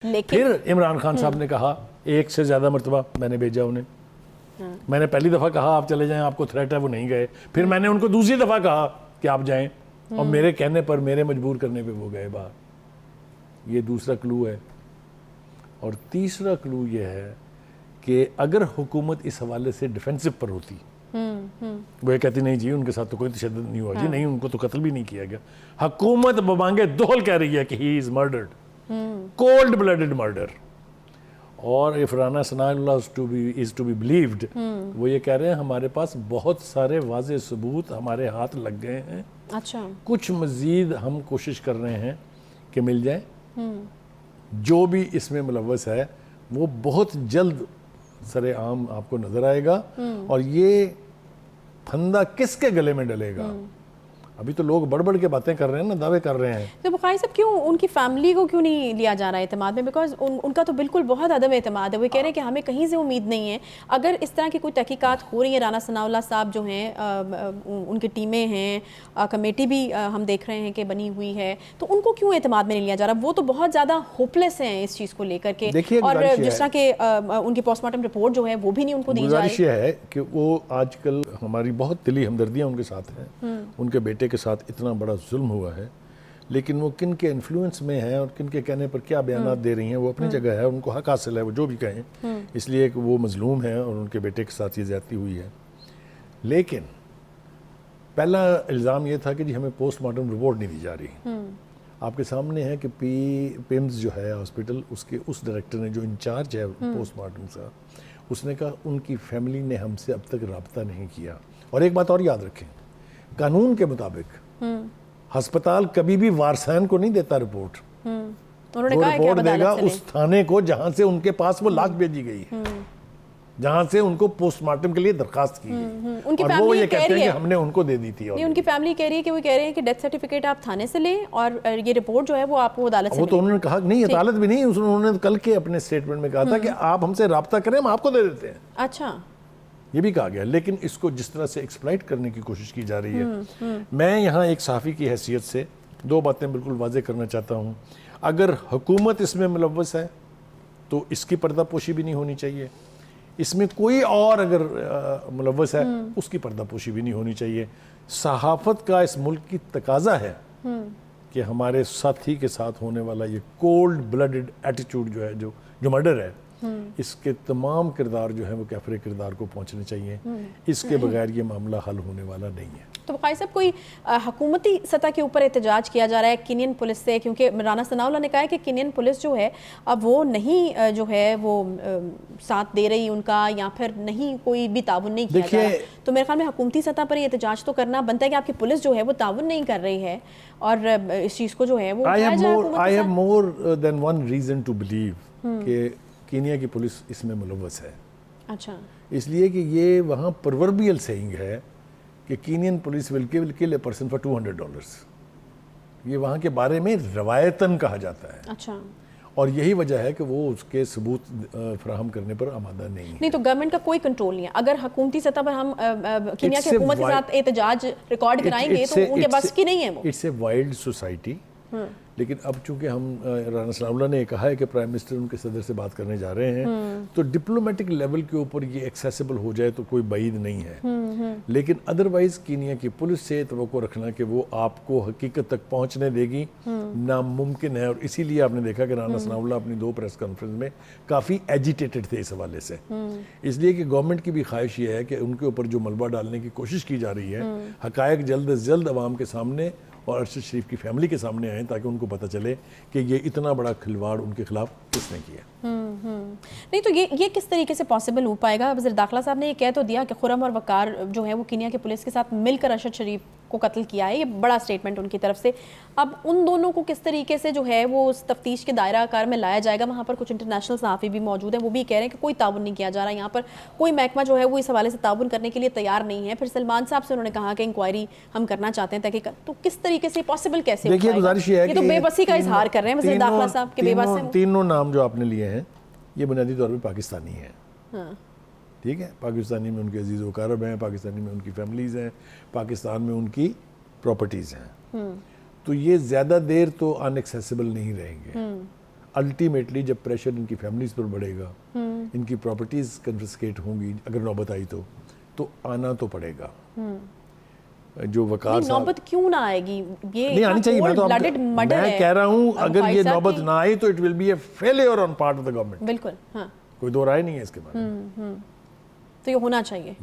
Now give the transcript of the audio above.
پھر عمران خان صاحب نے کہا ایک سے زیادہ مرتبہ میں نے بھیجا انہیں، میں نے پہلی دفعہ کہا آپ چلے جائیں، آپ کو تھریٹ ہے، وہ نہیں گئے، پھر میں نے ان کو دوسری دفعہ کہا کہ آپ جائیں، اور میرے کہنے پر، میرے مجبور کرنے پہ وہ گئے باہر۔ یہ دوسرا کلو ہے۔ اور تیسرا کلو یہ ہے کہ اگر حکومت اس حوالے سے ڈیفینسو پر ہوتی، وہ یہ کہتی نہیں جی ان کے ساتھ تو کوئی تشدد نہیں ہوا، جی نہیں ان کو تو قتل بھی نہیں کیا گیا، حکومت ببانگے دہل کہہ رہی ہے کہ ہی از مرڈرڈ، کولڈ بلڈڈ مرڈر، اور if Rana Sana Allah is to be believed، وہ یہ کہہ رہے ہیں ہمارے پاس بہت سارے واضح ثبوت ہمارے ہاتھ لگ گئے ہیں، اچھا کچھ مزید ہم کوشش کر رہے ہیں کہ مل جائیں، جو بھی اس میں ملوث ہے وہ بہت جلد سر عام آپ کو نظر آئے گا، اور یہ پھندا کس کے گلے میں ڈلے گا؟ ابھی تو لوگ بڑھ بڑھ کے باتیں کر رہے ہیں نا، دعوے کر رہے ہیں۔ تو بخاری صاحب کیوں ان کی فیملی کو کیوں نہیں لیا جا رہا ہے اعتماد میں؟ بیکاز ان کا تو بالکل بہت عدم اعتماد ہے، وہ کہہ رہے ہیں کہ ہمیں کہیں سے امید نہیں ہے۔ اگر اس طرح کی کوئی تحقیقات ہو رہی ہیں، رانا ثناء اللہ صاحب جو ہیں ان کی ٹیمیں ہیں، کمیٹی بھی ہم دیکھ رہے ہیں کہ بنی ہوئی ہے، تو ان کو کیوں اعتماد میں نہیں لیا جا رہا؟ وہ تو بہت زیادہ ہوپلیس ہیں اس چیز کو لے کر کے، اور جس طرح کہ ان کی پوسٹ مارٹم رپورٹ جو ہے وہ بھی نہیں ان کو دی جا رہی۔ گزارش یہ ہے کہ وہ آج کل ہماری بہت دلی ہمدردیاں ان کے ساتھ ہیں، ان کے بیٹے کے ساتھ اتنا بڑا ظلم ہوا ہے، لیکن وہ کن کے انفلوئنس میں ہیں اور کن کے کہنے پر کیا بیانات دے رہی ہیں وہ اپنی جگہ ہے، ان کو حق حاصل ہے وہ جو بھی کہیں، اس لیے کہ وہ مظلوم ہیں اور ان کے بیٹے کے ساتھ یہ زیادتی ہوئی ہے۔ لیکن پہلا الزام یہ تھا کہ جی ہمیں پوسٹ مارٹم رپورٹ نہیں دی جا رہی۔ آپ کے سامنے ہے کہ پیمز جو ہے ہاسپٹل، اس ڈائریکٹر نے جو انچارج ہے پوسٹ مارٹم کا، اس نے کہا ان کی فیملی نے ہم سے اب تک رابطہ نہیں کیا۔ اور ایک بات اور یاد رکھیں، قانون کے مطابق ہسپتال کبھی بھی وارثین کو نہیں دیتا رپورٹ، وہ رپورٹ دے گا اس تھانے کو جہاں سے ان کے پاس وہ لاش بھیجی گئی، جہاں سے ان کو پوسٹ مارٹم کے لیے درخواست کی گئی، اور وہ یہ کہتے ہیں کہ ہم نے ان کو دے دی تھی۔ ان کی فیملی کہہ رہی ہے کہ وہ کہہ رہے ہیں کہ ڈیتھ سرٹیفکیٹ آپ تھانے سے لیں اور یہ رپورٹ جو ہے وہ آپ کو عدالت سے، وہ تو انہوں نے کہا نہیں، عدالت بھی نہیں، انہوں نے کل کے اپنے سٹیٹمنٹ میں کہا تھا کہ آپ ہم سے رابطہ کریں، ہم آپ کو دے دیتے ہیں۔ اچھا، یہ بھی کہا گیا، لیکن اس کو جس طرح سے ایکسپلائٹ کرنے کی کوشش کی جا رہی ہے، میں یہاں ایک صحافی کی حیثیت سے دو باتیں بالکل واضح کرنا چاہتا ہوں۔ اگر حکومت اس میں ملوث ہے تو اس کی پردہ پوشی بھی نہیں ہونی چاہیے، اس میں کوئی اور اگر ملوث ہے اس کی پردہ پوشی بھی نہیں ہونی چاہیے۔ صحافت کا اس ملک کی تقاضا ہے کہ ہمارے ساتھی کے ساتھ ہونے والا یہ کولڈ بلڈڈ ایٹیٹیوڈ جو ہے، جو مرڈر ہے، اس کے تمام کردار جو ہیں وہ کیفر کردار کو پہنچنے چاہیے، اس کے بغیر یہ معاملہ حل ہونے والا نہیں ہے۔ تو بخاری صاحب کوئی حکومتی سطح کے اوپر احتجاج کیا جا رہا ہے کینین پولیس سے؟ کیونکہ رانا ثناء اللہ نے کہا ہے کہ کینین پولیس جو ہے اب وہ نہیں جو ہے وہ ساتھ دے رہی ان کا، یا پھر نہیں کوئی بھی تعاون نہیں کیا جا رہا، تو میرے خیال میں حکومتی سطح پر یہ احتجاج تو کرنا بنتا ہے کہ آپ کی پولیس جو ہے وہ تعاون نہیں کر رہی ہے، اور اس چیز کو جو ہے وہ I have more than one reason to believe کہ کینیا کی پولیس اس میں ملوث ہے۔ اچھا، اس لیے کہ یہ وہاں پروربیل سیئنگ ہے کہ canyon police will kill a person for $200، یہ وہاں کے بارے میں روایتاً کہا جاتا ہے۔ اچھا، اور یہی وجہ ہے کہ وہ اس کے ثبوت فراہم کرنے پر آمادہ نہیں ہے۔ نہیں تو گورنمنٹ کا کوئی کنٹرول نہیں ہے۔ اگر حکومتی سطح پر ہم کینیا کی حکومت کے ساتھ احتجاج ریکارڈ کرائیں گے تو ان کے بس کی نہیں ہے وہ۔ اٹس اے وائلڈ سوسائٹی، لیکن اب چونکہ ہم رانا ثناء اللہ نے کہا ہے کہ پرائم منسٹر ان کے صدر سے بات کرنے جا رہے ہیں، تو ڈپلومیٹک لیول کے اوپر یہ ایکسیسیبل ہو جائے تو کوئی بعید نہیں ہے، لیکن ادروائز کینیا کی پولیس سے توقع رکھنا کہ وہ آپ کو حقیقت تک پہنچنے دے گی ناممکن ہے۔ اور اسی لیے آپ نے دیکھا کہ رانا ثناء اللہ اپنی 2 پریس کانفرنس میں کافی ایجیٹیٹڈ تھے اس حوالے سے، اس لیے کہ گورنمنٹ کی بھی خواہش یہ ہے کہ ان کے اوپر جو ملبہ ڈالنے کی کوشش کی جا رہی ہے، حقائق جلد از جلد عوام کے سامنے اور ارشد شریف کی فیملی کے سامنے آئیں، تاکہ ان کو پتہ چلے کہ یہ اتنا بڑا کھلواڑ ان کے خلاف کس نے کیا۔ نہیں تو یہ کس طریقے سے پاسبل ہو پائے گا؟ وزیر داخلہ صاحب نے یہ کہہ تو دیا کہ خرم اور وقار جو ہے وہ کینیا کے پولیس کے ساتھ مل کر ارشد شریف کو قتل کیا ہے، یہ بڑا سٹیٹمنٹ ان کی طرف سے۔ اب ان دونوں کو کس طریقے سے جو ہے وہ اس تفتیش کے دائرہ کار میں لایا جائے گا؟ وہاں پر کچھ انٹرنیشنل صحافی بھی موجود ہیں، وہ بھی کہہ رہے ہیں کہ کوئی تعاون نہیں کیا جا رہا، یہاں پر کوئی محکمہ جو ہے وہ اس حوالے سے تعاون کرنے کے لیے تیار نہیں ہے۔ پھر سلمان صاحب سے انہوں نے کہا کہ انکوائری ہم کرنا چاہتے ہیں تحقیقات، تو کس طریقے سے پاسبل کیسے ہو پائے گا؟ گزارش یہ ہے یہ تو بے بسی کا اظہار کر رہے ہیں وزیر داخلہ صاحب کہ بے بس ہیں۔ تینوں نام جو آپ نے لیے ہیں یہ بنیادی طور پہ پاکستانی ہیں، ٹھیک ہے، پاکستانی میں ان کے عزیز و اقارب ہیں، پاکستانی میں ان کی فیملیز ہیں، پاکستان میں ان کی پراپرٹیز ہیں، تو یہ زیادہ دیر تو ان ایکسیسیبل نہیں رہیں گے۔ الٹیمیٹلی جب پریشر ان کی فیملیز پر بڑھے گا, ان کی پراپرٹیز کنفسکیٹ ہوں گی اگر نوبت آئی تو آنا تو پڑے گا. جو وقار صاحب نوبت کیوں نہ آئے گی, یہ نہیں آنی چاہیے, میں کہہ رہا ہوں اگر یہ نوبت نہ آئی تو it will be a failure on part of the government. بالکل, ہاں, کوئی دو رائے نہیں ہے اس کے بارے میں. تو یہ ہونا چاہیے.